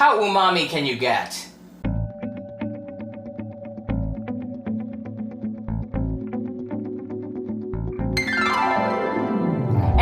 How umami can you get?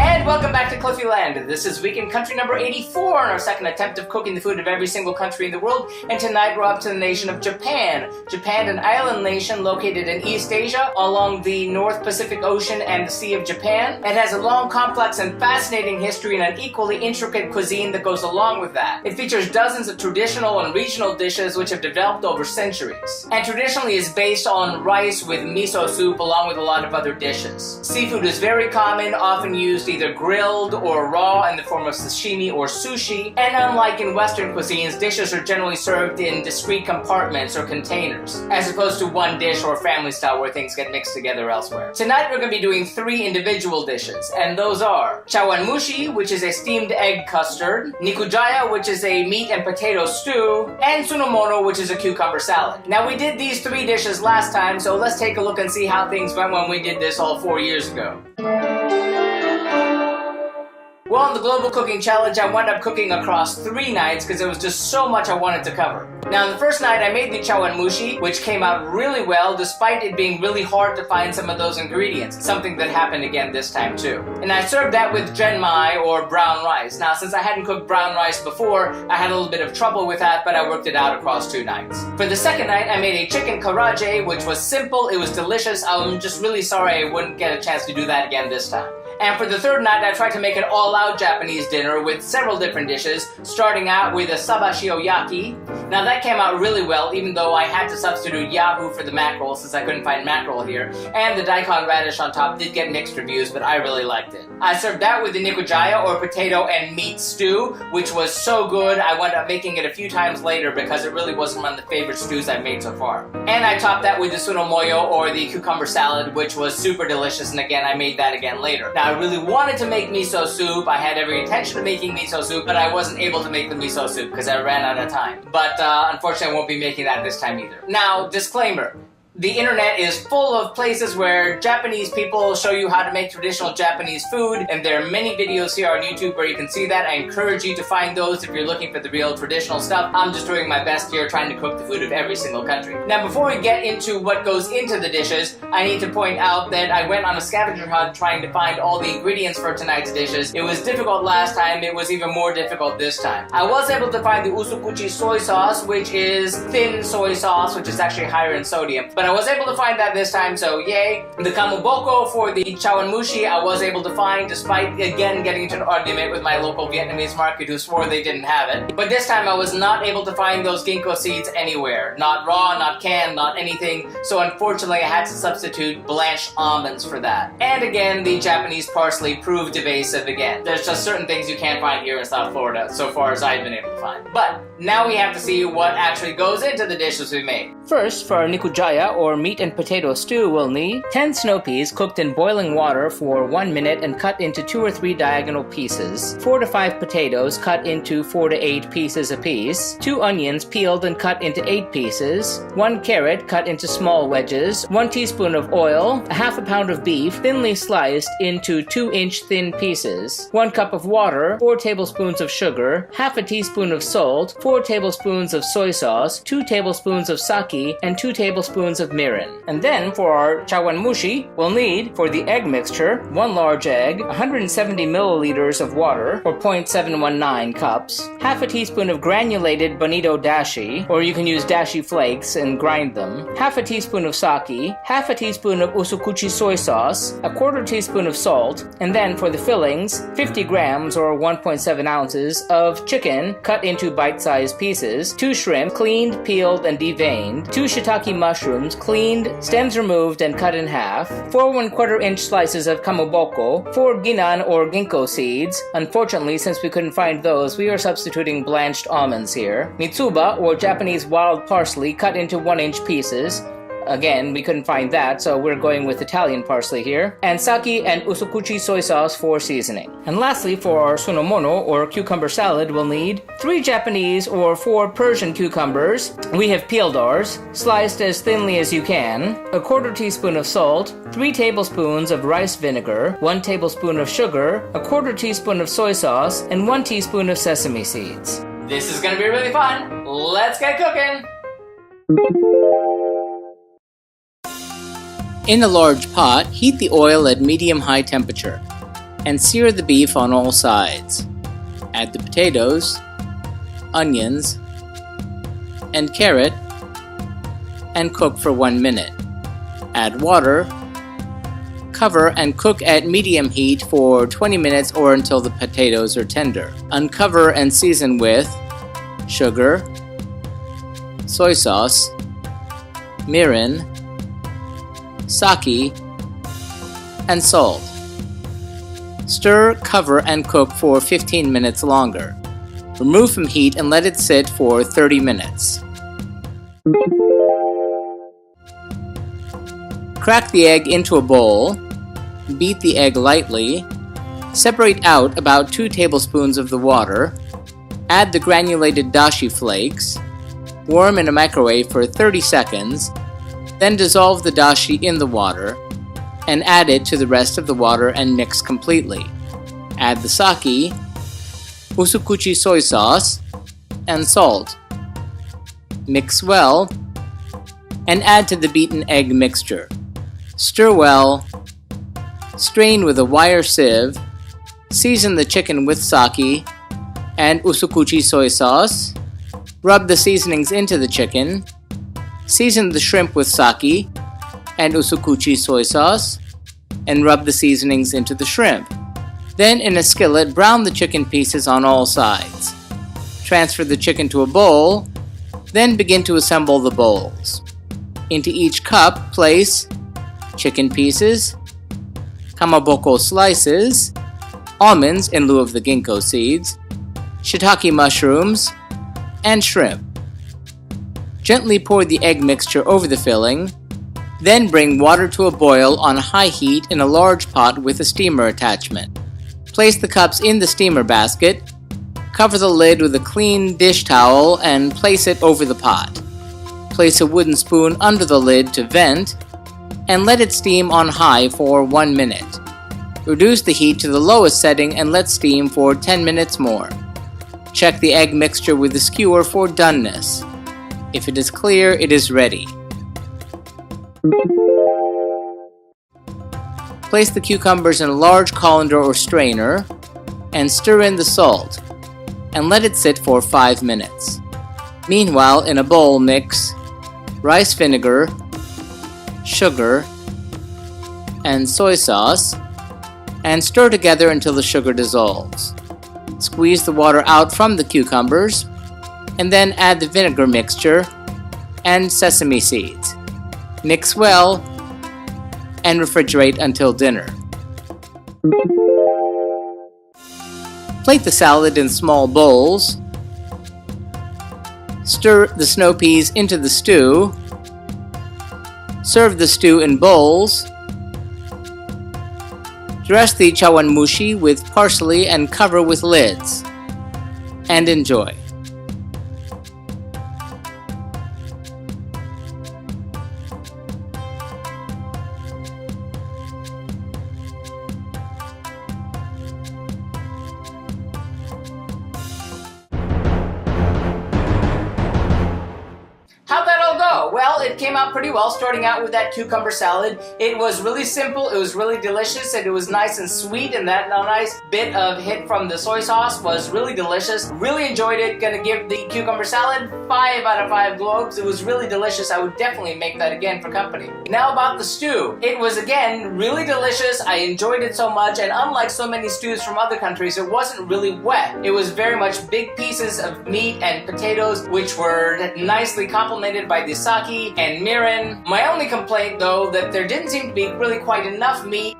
And welcome back to Cliffieland. This is weekend country number 84 on our second attempt of cooking the food of every single country in the world. And tonight we're up to the nation of Japan. Japan, an island nation located in East Asia along the North Pacific Ocean and the Sea of Japan. It has a long, complex, and fascinating history and an equally intricate cuisine that goes along with that. It features dozens of traditional and regional dishes which have developed over centuries. And traditionally is based on rice with miso soup along with a lot of other dishes. Seafood is very common, often used either grilled or raw in the form of sashimi or sushi, and unlike in Western cuisines, dishes are generally served in discrete compartments or containers, as opposed to one dish or family style where things get mixed together elsewhere. Tonight we're going to be doing 3 individual dishes, and those are Chawanmushi, which is a steamed egg custard, Nikujaga, which is a meat and potato stew, and Sunomono, which is a cucumber salad. Now we did these 3 dishes last time, so let's take a look and see how things went when we did this all 4 years ago. Well, on the Global Cooking Challenge, I wound up cooking across 3 nights because there was just so much I wanted to cover. Now, on the first night, I made the chawanmushi, which came out really well despite it being really hard to find some of those ingredients, something that happened again this time too. And I served that with genmai, or brown rice. Now, since I hadn't cooked brown rice before, I had a little bit of trouble with that, but I worked it out across 2 nights. For the second night, I made a chicken karaage, which was simple, it was delicious. I'm just really sorry I wouldn't get a chance to do that again this time. And for the third night, I tried to make an all-out Japanese dinner with several different dishes, starting out with a sabashiyaki. Now that came out really well, even though I had to substitute yahoo for the mackerel since I couldn't find mackerel here, and the daikon radish on top did get mixed reviews, but I really liked it. I served that with the nikujaga, or potato and meat stew, which was so good I wound up making it a few times later because it really wasn't one of the favorite stews I've made so far. And I topped that with the sunomono, or the cucumber salad, which was super delicious, and again, I made that again later. Now, I really wanted to make miso soup. I had every intention of making miso soup, but I wasn't able to make the miso soup because I ran out of time. But unfortunately, I won't be making that this time either. Now, disclaimer. The internet is full of places where Japanese people show you how to make traditional Japanese food, and there are many videos here on YouTube where you can see that. I encourage you to find those if you're looking for the real traditional stuff. I'm just doing my best here trying to cook the food of every single country. Now, before we get into what goes into the dishes, I need to point out that I went on a scavenger hunt trying to find all the ingredients for tonight's dishes. It was difficult last time, it was even more difficult this time. I was able to find the usukuchi soy sauce, which is thin soy sauce, which is actually higher in sodium, but I was able to find that this time, so yay. The kamuboko for the chawanmushi I was able to find, despite again getting into an argument with my local Vietnamese market who swore they didn't have it. But this time I was not able to find those ginkgo seeds anywhere. Not raw, not canned, not anything, so unfortunately I had to substitute blanched almonds for that. And again, the Japanese parsley proved evasive again. There's just certain things you can't find here in South Florida, so far as I've been able to find. But now we have to see what actually goes into the dishes we made. First, for our nikujaga, or meat and potato stew, we'll need 10 snow peas cooked in boiling water for 1 minute and cut into 2 or 3 diagonal pieces, 4 to 5 potatoes cut into 4 to 8 pieces apiece, 2 onions peeled and cut into 8 pieces, 1 carrot cut into small wedges, 1 teaspoon of oil, a half a pound of beef thinly sliced into 2-inch thin pieces, 1 cup of water, 4 tablespoons of sugar, half a teaspoon of salt, 4 tablespoons of soy sauce, 2 tablespoons of sake, and 2 tablespoons of mirin. And then for our chawanmushi, we'll need, for the egg mixture, 1 large egg, 170 milliliters of water, or 0.719 cups, half a teaspoon of granulated bonito dashi, or you can use dashi flakes and grind them, half a teaspoon of sake, half a teaspoon of usukuchi soy sauce, a quarter teaspoon of salt, and then for the fillings, 50 grams or 1.7 ounces of chicken cut into bite-sized pieces, 2 shrimp, cleaned, peeled, and deveined, 2 shiitake mushrooms, cleaned, stems removed and cut in half, 4 1/4-inch slices of kamuboko, 4 ginan or ginkgo seeds. Unfortunately, since we couldn't find those, we are substituting blanched almonds here, mitsuba or Japanese wild parsley cut into 1-inch pieces. Again, we couldn't find that, so we're going with Italian parsley here. And sake and usukuchi soy sauce for seasoning. And lastly, for our sunomono, or cucumber salad, we'll need 3 Japanese or 4 Persian cucumbers. We have peeled ours, sliced as thinly as you can, a quarter teaspoon of salt, 3 tablespoons of rice vinegar, 1 tablespoon of sugar, a quarter teaspoon of soy sauce, and 1 teaspoon of sesame seeds. This is gonna be really fun. Let's get cooking. In a large pot, heat the oil at medium-high temperature and sear the beef on all sides. Add the potatoes, onions, and carrot and cook for 1 minute. Add water, cover and cook at medium heat for 20 minutes or until the potatoes are tender. Uncover and season with sugar, soy sauce, mirin, sake, and salt. Stir, cover, and cook for 15 minutes longer. Remove from heat and let it sit for 30 minutes. Crack the egg into a bowl, beat the egg lightly, separate out about 2 tablespoons of the water, add the granulated dashi flakes, warm in a microwave for 30 seconds, then dissolve the dashi in the water and add it to the rest of the water and mix completely. Add the sake, usukuchi soy sauce, and salt. Mix well and add to the beaten egg mixture. Stir well, strain with a wire sieve, season the chicken with sake and usukuchi soy sauce, rub the seasonings into the chicken, season the shrimp with sake and usukuchi soy sauce, and rub the seasonings into the shrimp. Then in a skillet, brown the chicken pieces on all sides. Transfer the chicken to a bowl, then begin to assemble the bowls. Into each cup, place chicken pieces, kamaboko slices, almonds in lieu of the ginkgo seeds, shiitake mushrooms, and shrimp. Gently pour the egg mixture over the filling, then bring water to a boil on high heat in a large pot with a steamer attachment. Place the cups in the steamer basket, cover the lid with a clean dish towel and place it over the pot. Place a wooden spoon under the lid to vent and let it steam on high for 1 minute. Reduce the heat to the lowest setting and let steam for 10 minutes more. Check the egg mixture with the skewer for doneness. If it is clear, it is ready. Place the cucumbers in a large colander or strainer and stir in the salt and let it sit for 5 minutes. Meanwhile, in a bowl, mix rice vinegar, sugar, and soy sauce and stir together until the sugar dissolves. Squeeze the water out from the cucumbers and then add the vinegar mixture and sesame seeds. Mix well and refrigerate until dinner. Plate the salad in small bowls. Stir the snow peas into the stew. Serve the stew in bowls. Dress the chawanmushi with parsley and cover with lids. And enjoy. How'd that all go? Well, it came out pretty well, starting out with that cucumber salad. It was really simple, it was really delicious, and it was nice and sweet, and that nice bit of hit from the soy sauce was really delicious. Really enjoyed it. Gonna give the cucumber salad 5 out of 5 globes. It was really delicious. I would definitely make that again for company. Now about the stew. It was, again, really delicious. I enjoyed it so much, and unlike so many stews from other countries, it wasn't really wet. It was very much big pieces of meat and potatoes, which were nicely complemented by the sake and mirin. My only complaint, though, that there didn't seem to be really quite enough meat.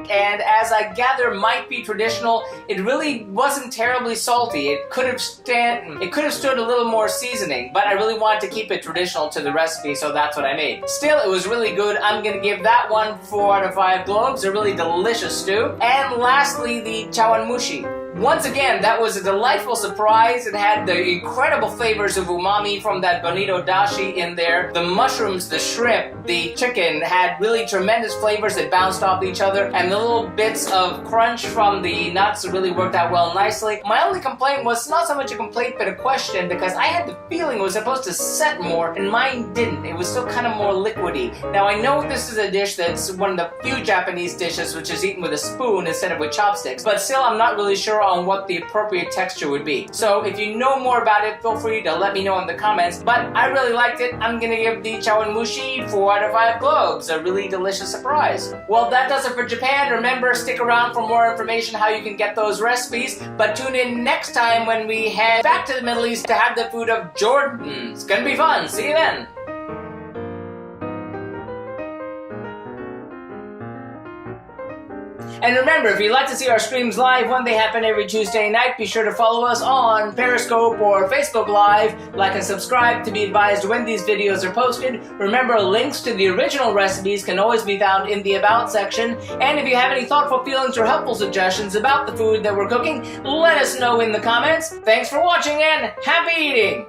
And as I gather might be traditional, it really wasn't terribly salty. It could have stood a little more seasoning, but I really wanted to keep it traditional to the recipe, so that's what I made. Still, it was really good. I'm gonna give that one 4 out of 5 globes. A really delicious stew. And lastly, the chawanmushi. Once again, that was a delightful surprise. It had the incredible flavors of umami from that bonito dashi in there. The mushrooms, the shrimp, the chicken had really tremendous flavors that bounced off each other, and the little bits of crunch from the nuts really worked out well nicely. My only complaint was not so much a complaint but a question, because I had the feeling it was supposed to set more and mine didn't. It was still kind of more liquidy. Now I know this is a dish that's one of the few Japanese dishes which is eaten with a spoon instead of with chopsticks, but still I'm not really sure on what the appropriate texture would be. So if you know more about it, feel free to let me know in the comments, but I really liked it. I'm gonna give the Chawanmushi 4 out of 5 globes. A really delicious surprise. Well, that does it for Japan. Remember, stick around for more information how you can get those recipes, but tune in next time when we head back to the Middle East to have the food of Jordan. It's gonna be fun. See you then. And remember, if you'd like to see our streams live when they happen every Tuesday night, be sure to follow us on Periscope or Facebook Live. Like and subscribe to be advised when these videos are posted. Remember, links to the original recipes can always be found in the About section. And if you have any thoughtful feelings or helpful suggestions about the food that we're cooking, let us know in the comments. Thanks for watching and happy eating!